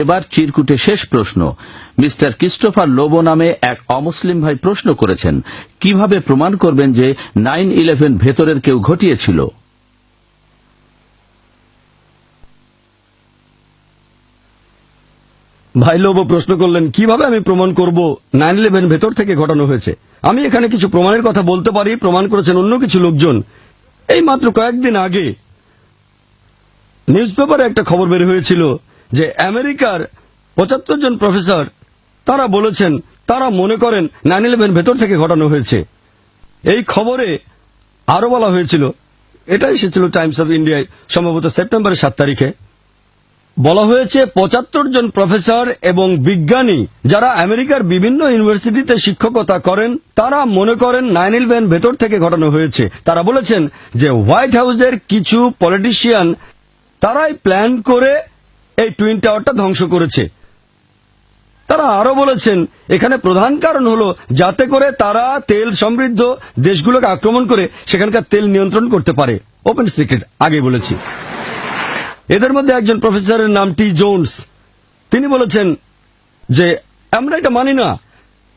এবার চিরকুটে শেষ প্রশ্ন। মিস্টার ক্রিস্টোফার লোবো নামে এক অমুসলিম ভাই প্রশ্ন করেছেন, কিভাবে প্রমাণ করবেন যে 9/11 ভেতরের কেউ ঘটিয়েছিল? ভাই লোবো প্রশ্ন করলেন, কিভাবে আমি প্রমাণ করব 9/11 ভেতর থেকে ঘটানো হয়েছে। আমি এখানে কিছু প্রমাণের কথা বলতে পারি, প্রমাণ করেছেন অন্য কিছু লোকজন। এই মাত্র কয়েকদিন আগে নিউজ পেপারে একটা খবর বের হয়েছিল যে আমেরিকার 75 জন প্রফেসর তারা বলেছেন তারা মনে করেন 9/11 ভেতর থেকে ঘটানো হয়েছে। এই খবরে আরো বলা হয়েছিল, এটা এসেছিল টাইমস অফ ইন্ডিয়ায় সম্ভবত সেপ্টেম্বরের 7 তারিখে, বলা হয়েছে 75 জন প্রফেসর এবং বিজ্ঞানী যারা আমেরিকার বিভিন্ন ইউনিভার্সিটিতে শিক্ষকতা করেন তারা মনে করেন 9/11 ভেতর থেকে ঘটানো হয়েছে। তারা বলেছেন যে হোয়াইট হাউসের কিছু পলিটিশিয়ান তারাই প্ল্যান করে এই টুইন টাওয়ারটা ধ্বংস করেছে। তারা আরো বলেছেন এখানে প্রধান কারণ হলো যাতে করে তারা তেল সমৃদ্ধ দেশগুলোকে আক্রমণ করে সেখানকার তেল নিয়ন্ত্রণ করতে পারে। ওপেন সিক্রেট, আগে বলেছি। এদের মধ্যে একজন প্রফেসরের নাম টি জোন্স, তিনি বলেছেন যে আমরা এটা মানি না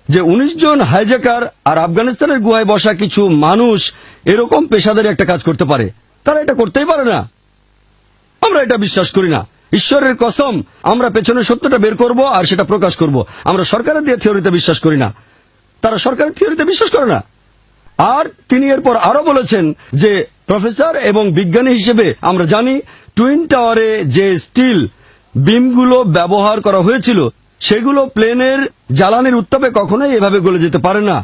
যে 19 জন হাইজ্যাকার আর আফগানিস্তানের গুহায় বসা কিছু মানুষ এরকম পেশাদারি একটা কাজ করতে পারে। তারা এটা করতেই পারে না, আমরা এটা বিশ্বাস করি না। ঈশ্বরের কসম, আমরা পেছনে সত্যটা বের করব আর সেটা প্রকাশ করব। আমরা সরকারের দিয়ে থিওরিতে বিশ্বাস করি না, তারা সরকারের থিওরিতে বিশ্বাস করে না। আর তিনি এরপর আরো বলেছেন যে প্রফেসর এবং বিজ্ঞানী হিসেবে আমরা জানি টুইন টাওয়ারে যে স্টিল বিমগুলো ব্যবহার করা হয়েছিল সেগুলো প্লেনের জ্বালানির উত্তাপে কখনোই এভাবে গলে যেতে পারে না।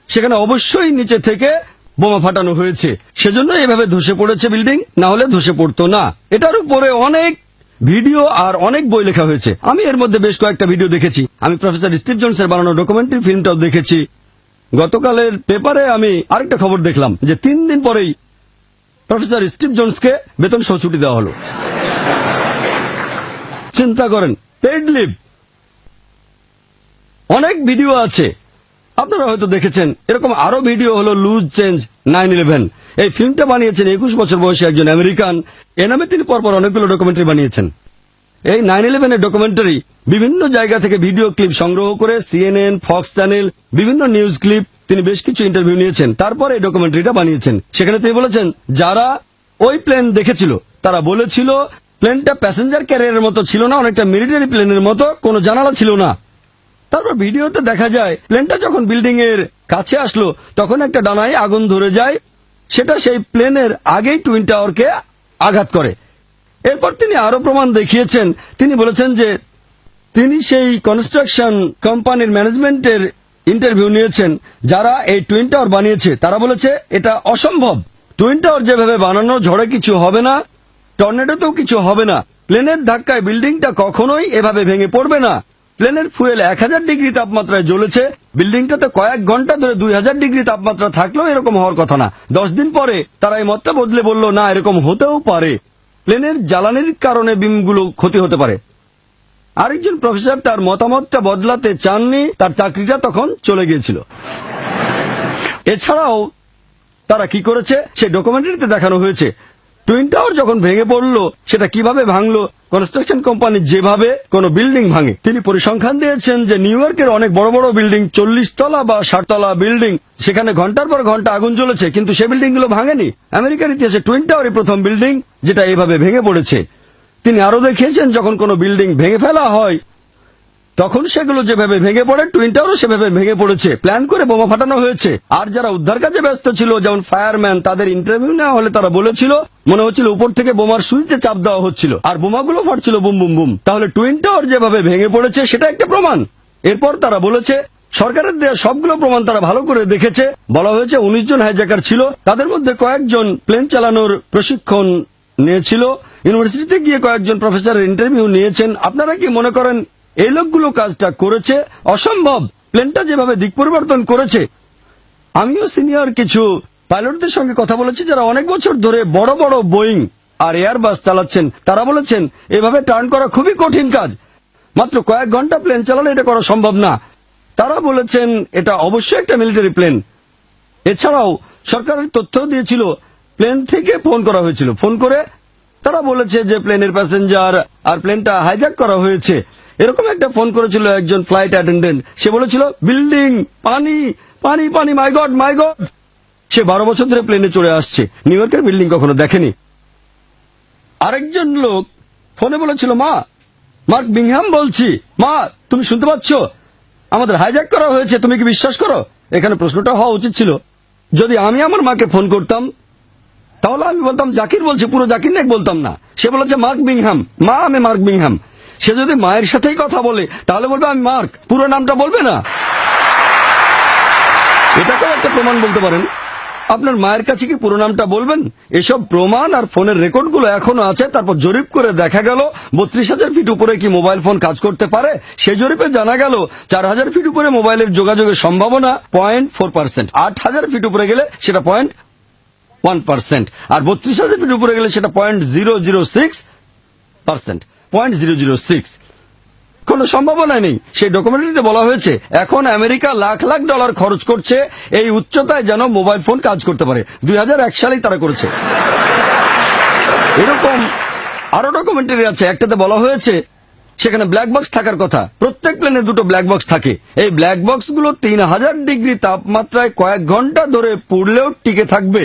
সেখানে অবশ্যই নিচে থেকে বোমা ফাটানো হয়েছে, সেজন্য এভাবে ধসে পড়েছে বিল্ডিং, না হলে ধসে পড়তো না। এটার উপরে অনেক ভিডিও আর অনেক বই লেখা হয়েছে। আমি এর মধ্যে বেশ কয়েকটা ভিডিও দেখেছি। আমি প্রফেসর স্টিভ জোনসের বানানো ডকুমেন্টারি ফিল্মটাও দেখেছি। গতকালের পেপারে আমি আরেকটা খবর দেখলাম যে 3 দিন পরেই প্রফেসর স্টিভ জোনসকে বেতন সহ ছুটি দেওয়া হলো। চিন্তা করেন, পেইড লিভ। অনেক ভিডিও আছে, আপনারা হয়তো দেখেছেন। এরকম আরো ভিডিও হলো লুজ চেঞ্জ 9/11। এই ফিল্মটা বানিয়েছেন 21 বছর বয়সী একজন আমেরিকান। এ নামে তিনি পরপর অনেকগুলো ডকুমেন্টারি বানিয়েছেন। এই 9/11 এর ডকুমেন্টারি বিভিন্ন জায়গা থেকে ভিডিও ক্লিপ সংগ্রহ করে CNN, ফক্স চ্যানেল, বিভিন্ন নিউজ ক্লিপ, তিনি বেশ কিছু ইন্টারভিউ নিয়েছেন, তারপর এই ডকুমেন্টারিটা বানিয়েছেন। সেখানে তিনি বলেছেন যারা ওই প্লেন দেখেছিল তারা বলেছিল প্লেনটা প্যাসেঞ্জার ক্যারিয়ারের মতো ছিল না, অনেকটা মিলিটারি প্লেনের মতো, কোনো জানালা ছিল না। তারপর ভিডিওতে দেখা যায় প্লেনটা যখন বিল্ডিং এর কাছে আসলো তখন একটা ডানায় আগুন ধরে যায়, সেটা সেই প্লেনের আগেই টুইন টাওয়ারকে আঘাত করে। এরপর তিনি আরো প্রমাণ দেখিয়েছেন। তিনি বলেছেন যে তিনি সেই কনস্ট্রাকশন কোম্পানির ম্যানেজমেন্টের ইন্টারভিউ নিয়েছেন যারা এই টুইন টাওয়ার বানিয়েছে। তারা বলেছে এটা অসম্ভব, টুইন টাওয়ার যেভাবে বানানো ঝড়ে কিছু হবে না, টর্নেডোতেও কিছু হবে না, প্লেনের ধাক্কায় বিল্ডিংটা কখনোই এভাবে ভেঙে পড়বে না। প্লেনের ফুয়েল 1000 ডিগ্রি তাপমাত্রায় জ্বলেছে, বিল্ডিংটাতে কয়েক ঘন্টা ধরে 2000 ডিগ্রি তাপমাত্রা থাকলেও এরকম হওয়ার কথা না। 10 দিন পরে তারা এই মতটা বদলে বলল না, এরকম হতেও পারে, প্লেনের জ্বালানির কারণে বিমগুলো ক্ষতি হতে পারে। আরেকজন প্রফেসর তার মতামতটা বদলাতে চাননি, তার চাকরিটা তখন চলে গিয়েছিল। এছাড়াও তারা কি করেছে সেই ডকুমেন্টারিতে দেখানো হয়েছে। টুইন টাওয়ার যখন ভেঙে পড়লো সেটা কিভাবে ভাঙলো, কনস্ট্রাকশন কোম্পানি যেভাবে কোন বিল্ডিং ভাঙে। তিনি পরিসংখ্যান দিয়েছেন যে নিউ ইয়র্কের অনেক বড় বড় বিল্ডিং, 40 তলা বা 60 তলা বিল্ডিং, সেখানে ঘন্টার পর ঘন্টা আগুন জ্বলেছে, কিন্তু সে বিল্ডিং গুলো ভাঙেনি। আমেরিকার ইতিহাসে টুইন টাওয়ারই প্রথম বিল্ডিং যেটা এভাবে ভেঙে পড়েছে। তিনি আরো দেখিয়েছেন যখন কোন বিল্ডিং ভেঙে ফেলা হয় তখন সেগুলো যেভাবে ভেঙে পড়ে টুইন টাওয়ারও সেভাবে ভেঙে পড়েছে, প্ল্যান করে বোমা ফাটানো হয়েছে। আর যারা উদ্ধার কাজে ব্যস্ত ছিল যেমন ফায়ারম্যান, তাদের ইন্টারভিউ নেওয়া হলে তারা বলেছিল মনে হচ্ছিল উপর থেকে বোমার সুইচে চাপ দেওয়া হচ্ছিল আর বোমাগুলো ফাটছিল বুম বুম বুম। তাহলে টুইন টাওয়ার যেভাবে ভেঙে পড়েছে সেটা একটা প্রমাণ। এরপর তারা বলেছে সরকারের দেওয়া সবগুলো প্রমাণ তারা ভালো করে দেখেছে। বলা হয়েছে 19 জন হাইজ্যাকার ছিল, তাদের মধ্যে কয়েকজন প্লেন চালানোর প্রশিক্ষণ নিয়েছিল, ইউনিভার্সিটিতে গিয়ে কয়েকজন প্রফেসরের ইন্টারভিউ নিয়েছেন। আপনারা কি মনে করেন এই লোকগুলো কাজটা করেছে? অসম্ভব। প্লেনটা যেভাবে দিক পরিবর্তন করেছে। আমিও সিনিয়র কিছু পাইলটদের সঙ্গে কথা বলেছি যারা অনেক বছর ধরে বড় বড় বোয়িং আর এয়ারবাস চালাচ্ছেন। তারা বলেছেন এভাবে টার্ন করা খুবই কঠিন কাজ, মাত্র কয়েক ঘন্টা প্লেন চালালে এটা করা সম্ভব না। তারা বলেছেন এটা অবশ্যই একটা মিলিটারি প্লেন। এছাড়াও সরকারের তথ্য দিয়েছিল প্লেন থেকে ফোন করা হয়েছিল, ফোন করে তারা বলেছে যে প্লেনের প্যাসেঞ্জার আর প্লেনটা হাইজ্যাক করা হয়েছে। এরকম একটা ফোন করেছিল একজন ফ্লাইট অ্যাটেন্ডেন্ট। সে বলেছিল বিল্ডিং, পানি, পানি, পানি, মাই গড, মাই গড। সে 12 বছর ধরে প্লেনে চড়ে আসছে, নিউ ইয়র্কের বিল্ডিং কখনো দেখেনি। আরেকজন লোক ফোনে বলেছিল, মা, মার্ক বিংহাম বলছি, মা তুমি শুনতে পাচ্ছ, আমাদের হাইজ্যাক করা হয়েছে, তুমি কি বিশ্বাস করো? এখানে প্রশ্নটা হওয়া উচিত ছিল, যদি আমি আমার মাকে ফোন করতাম তাহলে আমি বলতাম জাকির বলছি, পুরো জাকির নায়ক বলতাম না। সে বলেছে মার্ক বিংহাম, মা আমি মার্ক বিংহাম। সে যদি মায়ের সাথেই কথা বলে তাহলে বলবে আমি মার্ক, পুরো নামটা বলবে না। এটাকেও একটা প্রমাণ বলতে পারেন। আপনার মায়ের কাছে কি পুরো নামটা বলবেন? এসব প্রমাণ আর ফোনের রেকর্ডগুলো এখনো আছে। তারপর জরিপ করে দেখা গেল 32,000 ফিট উপরে কি মোবাইল ফোন কাজ করতে পারে। সেই জরিপে জানা গেল 4,000 ফিট উপরে মোবাইলের যোগাযোগের সম্ভাবনা 0.4%, 8,000 ফিট উপরে গেলে সেটা 0.1%, আর 32,000 ফিট উপরে গেলে সেটা 0.006%, 0.006। কোনো সম্ভাবনা নেই। সেই ডকুমেন্টারিতে বলা হয়েছে এখন আমেরিকা লাখ লাখ ডলার খরচ করছে এই উচ্চতায় যেন মোবাইল ফোন কাজ করতে পারে। 2001 সালেই তারা করেছে। এরকম আরো ডকুমেন্টারি আছে। একটাতে বলা হয়েছে সেখানে ব্ল্যাক বক্স থাকার কথা। প্রত্যেক প্লেনে 2টো ব্ল্যাক বক্স থাকে। এই ব্ল্যাক বক্স গুলো 3000 ডিগ্রি তাপমাত্রায় কয়েক ঘন্টা ধরে পুড়লেও টিকে থাকবে,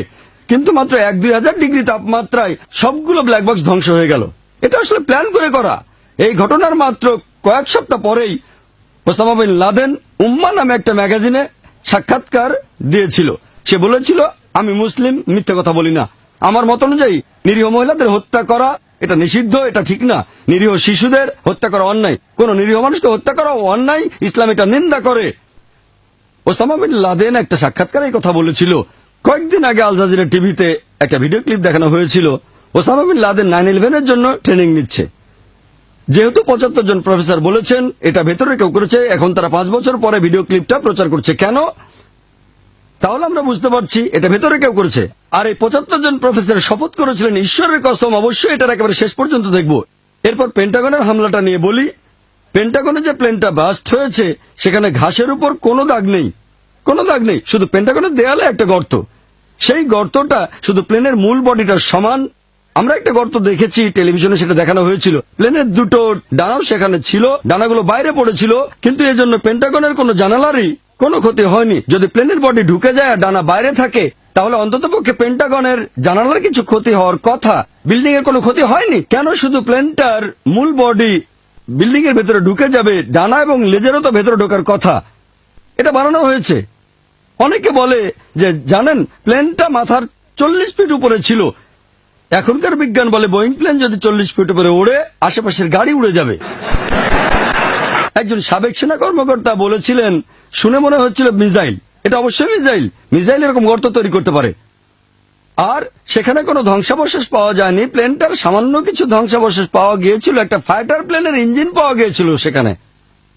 কিন্তু মাত্র 1-2 ডিগ্রি তাপমাত্রায় সবগুলো ব্ল্যাক বক্স ধ্বংস হয়ে গেল। এটা আসলে প্ল্যান করে করা। এই ঘটনার মাত্র কয়েক সপ্তাহ পরেই ওসামা বিন লাদেন উম্মা নামে একটা ম্যাগাজিনে সাক্ষাৎকার দিয়েছিল। সে বলেছিল, আমি মুসলিম, মিথ্যে কথা বলি না। আমার মত অনুযায়ী নিরীহ মহিলাদের হত্যা করা এটা নিষিদ্ধ, এটা ঠিক না। নিরীহ শিশুদের হত্যা করা অন্যায়, কোন নিরীহ মানুষকে হত্যা করা অন্যায়। ইসলাম এটা নিন্দা করে। ওসামা বিন লাদেন একটা সাক্ষাৎকারে এই কথা বলেছিল। কয়েকদিন আগে আল জাজিরা টিভিতে একটা ভিডিও ক্লিপ দেখানো হয়েছিল। ওসামা বিন লাদেন 9/11 এর জন্য ট্রেনিং নিচ্ছে। যেহেতু 75 জন প্রফেসর বলেছেন এটা ভেতরে কেউ করেছে, এখন তারা 5 বছর পরে ভিডিও ক্লিপটা প্রচার করছে। কেন? তাহলে আমরা বুঝতে পারছি এটা ভেতরে কেউ করেছে। আর এই 75 জন প্রফেসর শপথ করেছিলেন ঈশ্বরের কসম অবশ্যই এটার একেবারে শেষ পর্যন্ত দেখব। এরপর পেন্টাগনের হামলাটা নিয়ে বলি। পেন্টাগনে যে প্লেনটা বাস্ট হয়েছে সেখানে ঘাসের উপর কোনো দাগ নেই, কোনো দাগ নেই, শুধু পেন্টাগনের দেয়ালে একটা গর্ত। সেই গর্তটা শুধু প্লেনের মূল বডিটার সমান। আমরা একটা গর্ত দেখেছি, টেলিভিশনে সেটা দেখানো হয়েছিল। প্লেনের 2টো ডানাও সেখানে ছিল, ডানাগুলো বাইরে পড়েছিল, কিন্তু এর জন্য পেন্টাগনের কোনো জানালারই কোনো ক্ষতি হয়নি। যদি প্লেনের বডি ঢুকে যায় আর ডানা বাইরে থাকে তাহলে অন্ততপক্ষে পেন্টাগনের জানালার কিছু ক্ষতি হওয়ার কথা, বিল্ডিং এর কোনো ক্ষতি হয়নি। কেন শুধু প্লেনটার মূল বডি বিল্ডিং এর ভেতরে ঢুকে যাবে? ডানা এবং লেজেরও তো ভেতরে ঢোকার কথা। এটা বানানো হয়েছে। অনেকে বলে যে জানেন প্লেনটা মাথার 40 ফিট উপরে ছিল। এখনকার বিজ্ঞান বলে বোয়িং প্লেন যদি 40 ফিট উপরে ওড়ে আশেপাশের গাড়ি উড়ে যাবে। একজন সাবেক সেনা কর্মকর্তা বলেছিলেন, শুনে মনে হচ্ছিল মিসাইল। এটা অবশ্যই মিসাইল। মিসাইল এরকম গর্ত তৈরি করতে পারে। আর সেখানে কোনো ধ্বংসাবশেষ পাওয়া যায়নি। প্লেনটার সামান্য কিছু ধ্বংসাবশেষ পাওয়া গিয়েছিল, একটা ফাইটার প্লেনের ইঞ্জিন পাওয়া গিয়েছিল সেখানে।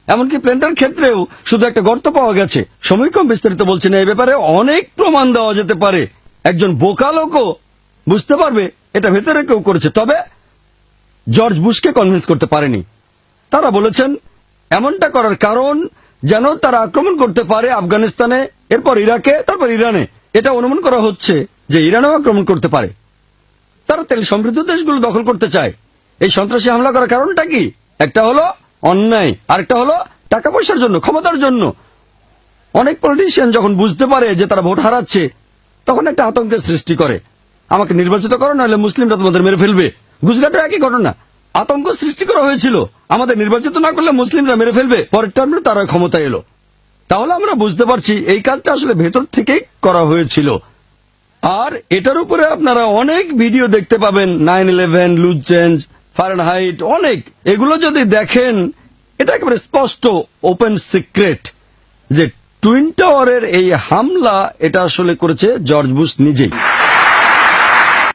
এমনকি প্লেনটার ক্ষেত্রেও শুধু একটা গর্ত পাওয়া গেছে। সমীক্ষণ বিস্তারিত বলছেন এই ব্যাপারে অনেক প্রমাণ দেওয়া যেতে পারে। একজন বোকা লোকও বুঝতে পারবে এটা ভেতরে কেউ করেছে। তবে জর্জ বুশকে কনভিন্স করতে পারেনি। তারা বলেছেন এমনটা করার কারণ যেন তারা আক্রমণ করতে পারে আফগানিস্তানে, এরপর ইরাকে, তারপর ইরানে। এটা অনুমান করা হচ্ছে যে ইরানেও আক্রমণ করতে পারে। তারা তেল সমৃদ্ধ দেশগুলো দখল করতে চায়। এই সন্ত্রাসী হামলা করার কারণটা কি? একটা হলো অন্যায়, আরেকটা হলো টাকা পয়সার জন্য, ক্ষমতার জন্য। অনেক পলিটিশিয়ান যখন বুঝতে পারে যে তারা ভোট হারাচ্ছে তখন একটা আতঙ্কের সৃষ্টি করে। আমাকে নির্বাচিত করো, নাহলে মুসলিমরা তোমাদের মেরে ফেলবে। গুজরাটের একই ঘটনা, আতঙ্ক সৃষ্টি করা হয়েছিল। আমাদের নির্বাচিত না করলে মুসলিমরা মেরে ফেলবে। পরের টার্মে তারা ক্ষমতা এলো। তাহলে আমরা বুঝতে পারছি এই কাজটা আসলে ভেতর থেকেই করা হয়েছিল। আর এটার উপরে আপনারা অনেক ভিডিও দেখতে পাবেন, 9/11, লুজ চেঞ্জ, ফারেনহাইট, অনেক। এগুলো যদি দেখেন এটা একেবারে স্পষ্ট ওপেন সিক্রেট যে টুইন টাওয়ারের এই হামলা এটা আসলে করেছে জর্জ বুশ নিজেই।